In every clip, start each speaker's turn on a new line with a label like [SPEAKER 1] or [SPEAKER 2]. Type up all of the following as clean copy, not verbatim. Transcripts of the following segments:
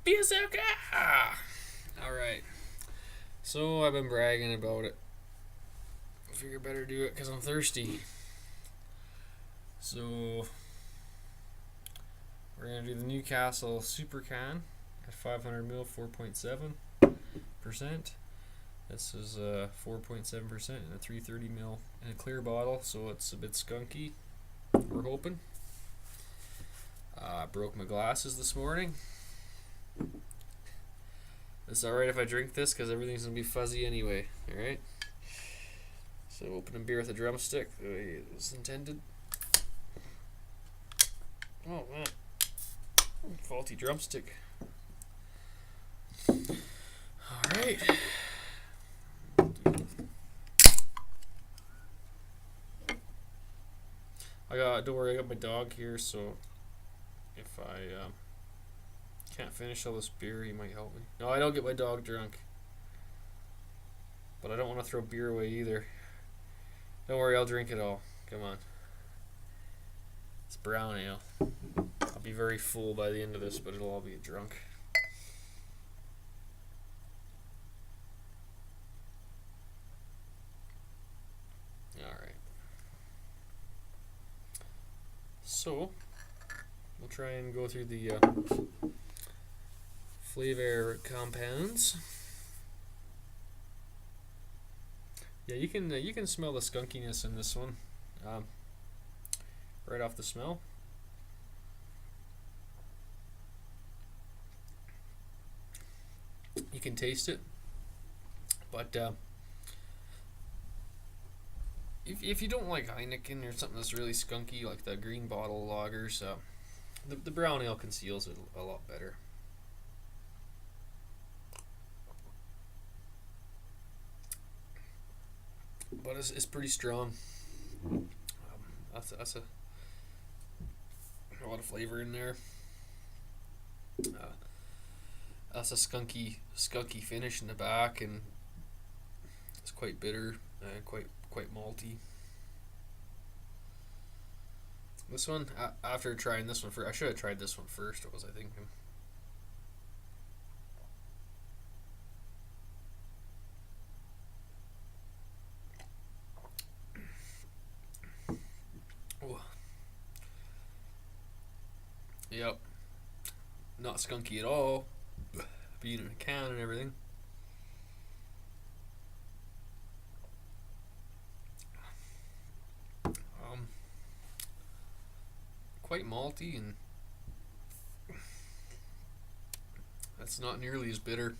[SPEAKER 1] Beerzerker! Alright. So I've been bragging about it. I figure better do it because I'm thirsty. So we're going to do the Newcastle Super Can at 500ml, 4.7%. This is 4.7% in a 330ml in a clear bottle, so it's a bit skunky, we're hoping. Broke my glasses this morning. It's alright if I drink this because everything's going to be fuzzy anyway, alright? So opening beer with a drumstick the way it was intended. Oh man, faulty drumstick. Alright. Don't worry, I got my dog here, so if I can't finish all this beer, he might help me. No, I don't get my dog drunk. But I don't want to throw beer away either. Don't worry, I'll drink it all. Come on. It's brown ale. I'll be very full by the end of this, but it'll all be drunk. Alright. So, we'll try and go through the flavor compounds. Yeah, you can smell the skunkiness in this one, right off the smell. You can taste it, but if you don't like Heineken or something that's really skunky, like the green bottle lagers, the brown ale conceals it a lot better. But it's pretty strong. That's a lot of flavor in there. That's a skunky finish in the back, and it's quite bitter, quite malty. This one, after trying this one first, I should have tried this one first. What was I thinking? Oh. Yep, not skunky at all. Being in a can and everything. Quite malty, and that's not nearly as bitter.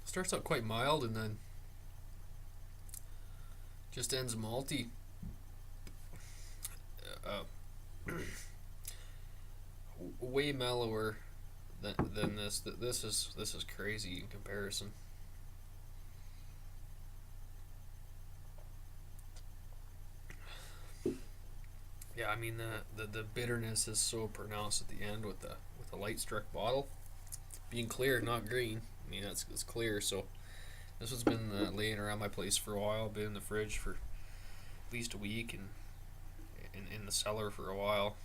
[SPEAKER 1] Starts out quite mild and then just ends malty. Way mellower than this. This is crazy in comparison. Yeah, I mean the bitterness is so pronounced at the end with the light struck bottle being clear, not green. I mean it's clear. So this one's been laying around my place for a while. Been in the fridge for at least a week, and in the cellar for a while.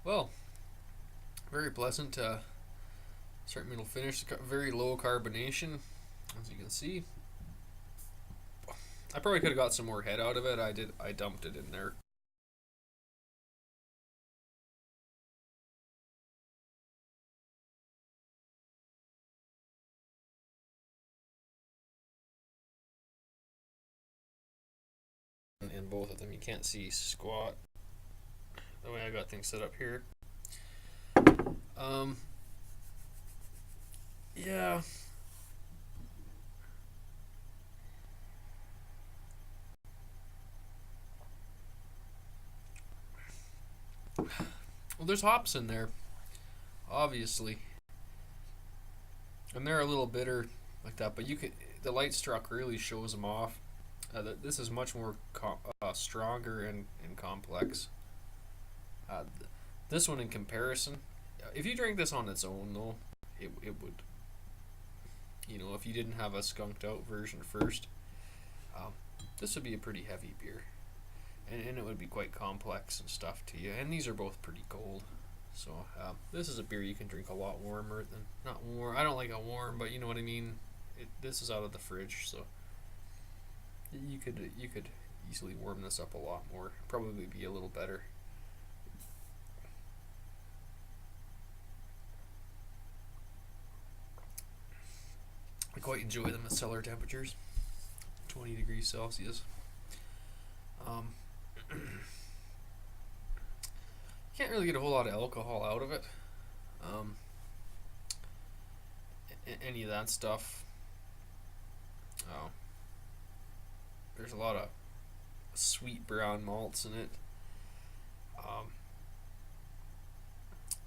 [SPEAKER 1] Well, very pleasant start middle finish. Very low carbonation, as you can see. I probably could have got some more head out of it. I dumped it in there. In both of them, you can't see squat the way I got things set up here. Yeah. Well, there's hops in there, obviously, and they're a little bitter like that. But the light struck really shows them off. This is much more stronger and complex. This one in comparison, if you drank this on its own though, it would, if you didn't have a skunked out version first, um, this would be a pretty heavy beer, and it would be quite complex and stuff to you. And these are both pretty cold, so this is a beer you can drink a lot warmer than not warm. I don't like it warm, but you know what I mean. This is out of the fridge, so you could easily warm this up a lot more. Probably be a little better. I quite enjoy them at cellar temperatures, 20 degrees Celsius. Um, can't really get a whole lot of alcohol out of it. Um, any of that stuff. Oh, there's a lot of sweet brown malts in it. Um,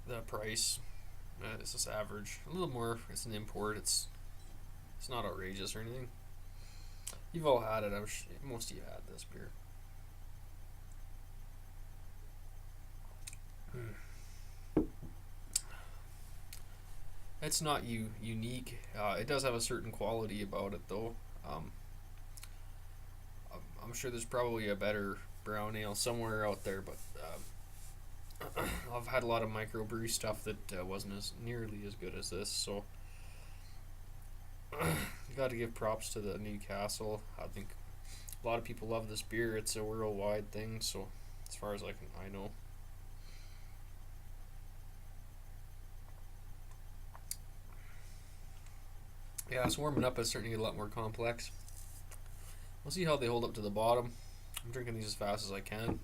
[SPEAKER 1] the price is just average. A little more. It's an import. It's not outrageous or anything. You've all had it. Most of you had this beer. It's not unique. It does have a certain quality about it, though. Um, I'm sure there's probably a better brown ale somewhere out there, but I've had a lot of microbrew stuff that wasn't as nearly as good as this. So you got to give props to the Newcastle. I think a lot of people love this beer. It's a worldwide thing. So as far as I know. Yeah, it's warming up. It's starting to get a lot more complex. We'll see how they hold up to the bottom. I'm drinking these as fast as I can.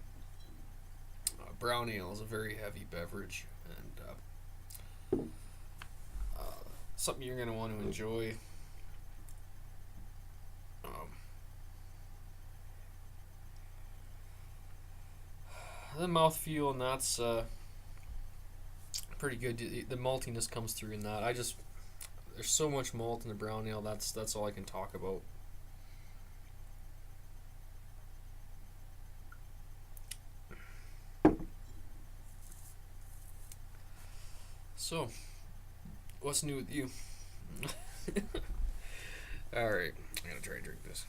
[SPEAKER 1] Brown ale is a very heavy beverage, and something you're going to want to enjoy. The mouthfeel, and that's pretty good. The maltiness comes through in that. There's so much malt in the brown ale. That's all I can talk about. So, what's new with you? Alright, I'm gonna try and drink this.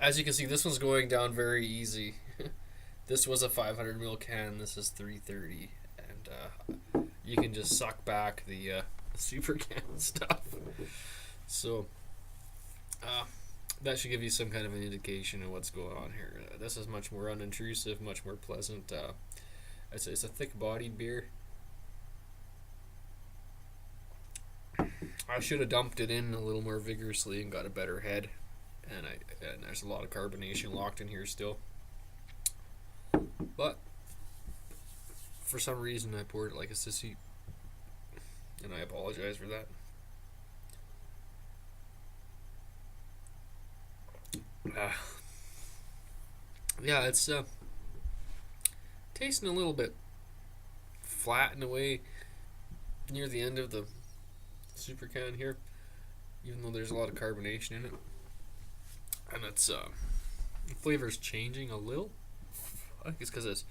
[SPEAKER 1] As you can see, this one's going down very easy. This was a 500ml can, this is 330, and you can just suck back the super can stuff. So, that should give you some kind of an indication of what's going on here. This is much more unintrusive, much more pleasant. It's a thick-bodied beer. I should have dumped it in a little more vigorously and got a better head. And there's a lot of carbonation locked in here still. But for some reason I poured it like a sissy, and I apologize for that. Yeah, it's tasting a little bit flat in a way near the end of the super can here, even though there's a lot of carbonation in it, and it's the flavor's changing a little. I think it's because it's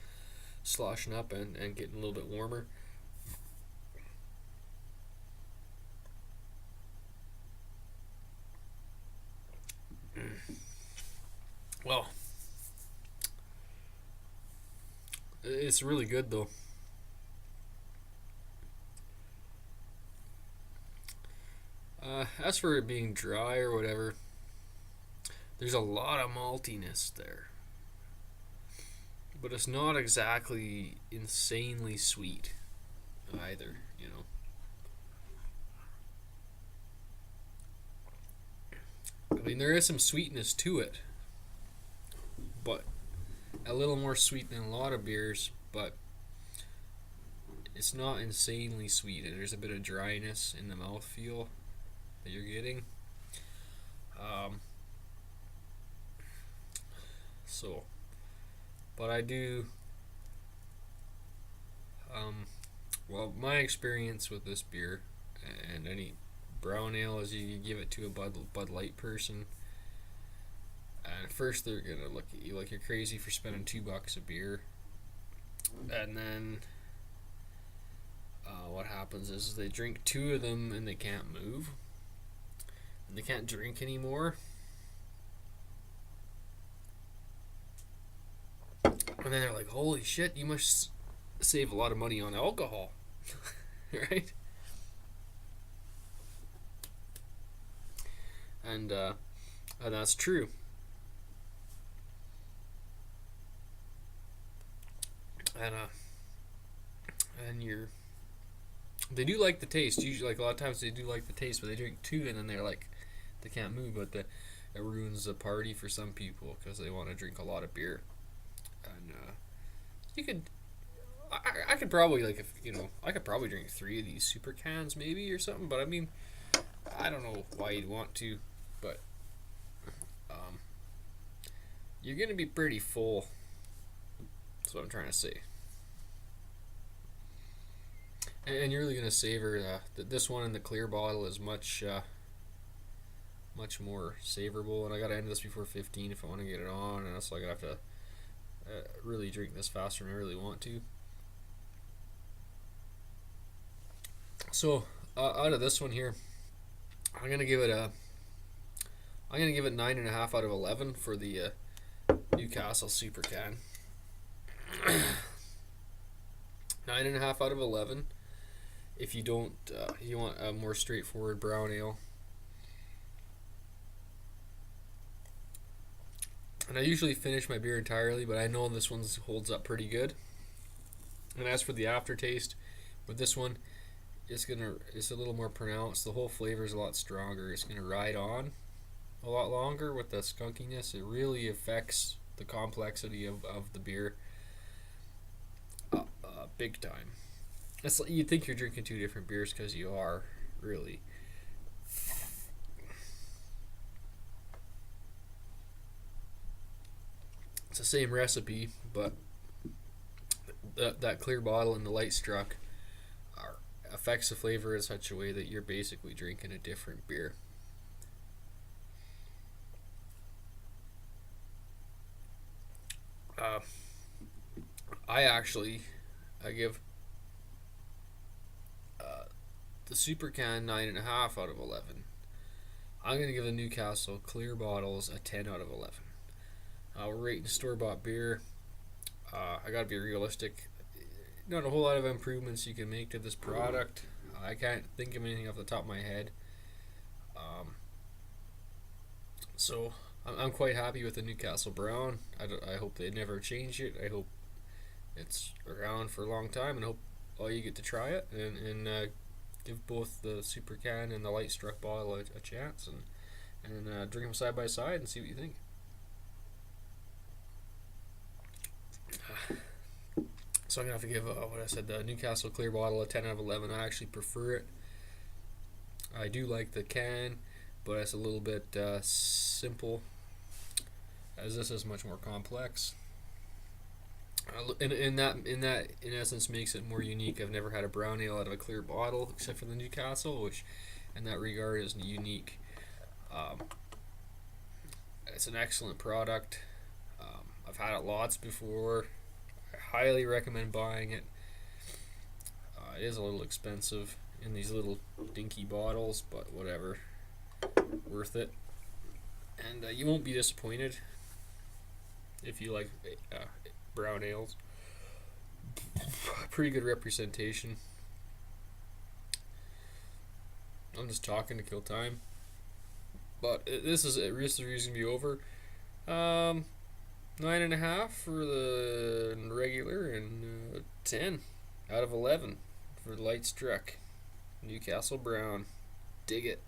[SPEAKER 1] sloshing up and getting a little bit warmer. Well, it's really good though. As for it being dry or whatever, there's a lot of maltiness there, but it's not exactly insanely sweet either, I mean, there is some sweetness to it, but a little more sweet than a lot of beers, but it's not insanely sweet. There's a bit of dryness in the mouthfeel that you're getting. But I do, well, my experience with this beer and any brown ale is you give it to a Bud Light person, and at first they're gonna look at you like you're crazy for spending $2 a beer. And then what happens is they drink 2 of them and they can't move. And they can't drink anymore. And then they're like, holy shit, you must save a lot of money on alcohol. Right? And that's true. And they do like the taste. Usually, like a lot of times, they do like the taste, but they drink 2 and then they're like, they can't move. But it ruins the party for some people because they want to drink a lot of beer. And you could, I could probably like if I could probably drink 3 of these super cans maybe or something. But I mean, I don't know why you'd want to, but you're gonna be pretty full. That's what I'm trying to say. And you're really gonna savor this one in the clear bottle is much more savorable. And I gotta end this before 15 if I want to get it on, and so I gotta have to really drink this faster than I really want to. So out of this one here, I'm gonna give it 9.5 out of 11 for the Newcastle Super Can. 9.5 out of 11. If you don't, you want a more straightforward brown ale. And I usually finish my beer entirely, but I know this one holds up pretty good. And as for the aftertaste, with this one, it's a little more pronounced. The whole flavor is a lot stronger. It's gonna ride on a lot longer with the skunkiness. It really affects the complexity of the beer big time. It's like, you'd think you're drinking 2 different beers because you are, really. It's the same recipe, but that clear bottle and the light struck affects the flavor in such a way that you're basically drinking a different beer. I give the Super Can 9.5 out of 11. I'm going to give the Newcastle clear bottles a 10 out of 11. We're rating store-bought beer. I got to be realistic. Not a whole lot of improvements you can make to this product. I can't think of anything off the top of my head. So I'm quite happy with the Newcastle Brown. I hope they never change it. I hope it's around for a long time, and I hope all you get to try it and give both the Super Can and the Light Struck bottle a chance, and drink them side by side and see what you think. So I'm gonna have to give what I said, the Newcastle clear bottle a 10 out of 11. I actually prefer it. I do like the can, but it's a little bit simple, as this is much more complex. In essence makes it more unique. I've never had a brown ale out of a clear bottle except for the Newcastle, which in that regard is unique. It's an excellent product. I've had it lots before. I highly recommend buying it. It is a little expensive in these little dinky bottles, but whatever, worth it. And you won't be disappointed if you like brown ales. Pretty good representation. I'm just talking to kill time, but this is going to be over. 9.5 for the regular, and 10 out of 11 for the light struck Newcastle Brown. Dig it.